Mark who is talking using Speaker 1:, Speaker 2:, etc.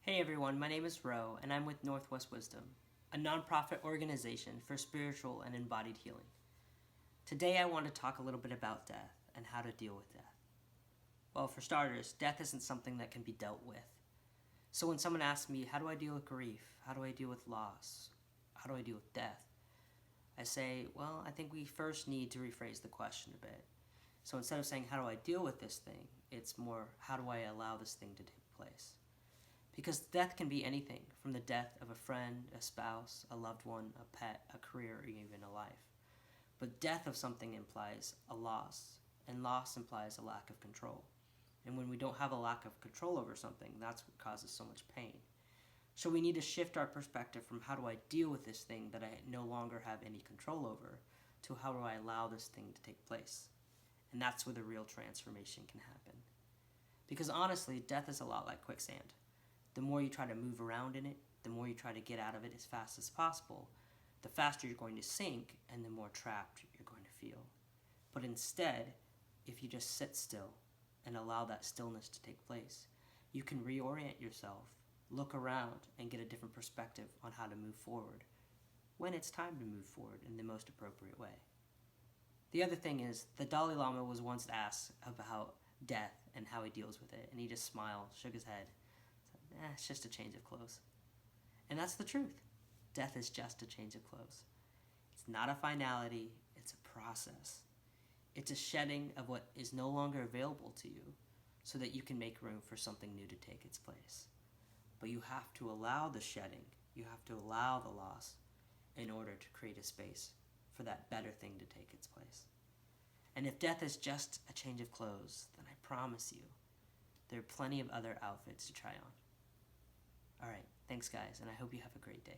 Speaker 1: Hey everyone, my name is Ro, and I'm with Northwest Wisdom, a nonprofit organization for spiritual and embodied healing. Today I want to talk a little bit about death and how to deal with death. Well, for starters, death isn't something that can be dealt with. So when someone asks me, how do I deal with grief? How do I deal with loss? How do I deal with death? I say, well, I think we first need to rephrase the question a bit. So instead of saying, how do I deal with this thing? It's more, how do I allow this thing to take place? Because death can be anything, from the death of a friend, a spouse, a loved one, a pet, a career, or even a life. But death of something implies a loss, and loss implies a lack of control. And when we don't have a lack of control over something, that's what causes so much pain. So we need to shift our perspective from how do I deal with this thing that I no longer have any control over, to how do I allow this thing to take place. And that's where the real transformation can happen. Because honestly, death is a lot like quicksand. The more you try to move around in it, the more you try to get out of it as fast as possible, the faster you're going to sink and the more trapped you're going to feel. But instead, if you just sit still and allow that stillness to take place, you can reorient yourself, look around, and get a different perspective on how to move forward when it's time to move forward in the most appropriate way. The other thing is, the Dalai Lama was once asked about death and how he deals with it, and he just smiled, shook his head, it's just a change of clothes. And that's the truth. Death is just a change of clothes. It's not a finality, it's a process. It's a shedding of what is no longer available to you so that you can make room for something new to take its place. But you have to allow the shedding, you have to allow the loss in order to create a space for that better thing to take its place. And if death is just a change of clothes, then I promise you, there are plenty of other outfits to try on. Alright, thanks guys, and I hope you have a great day.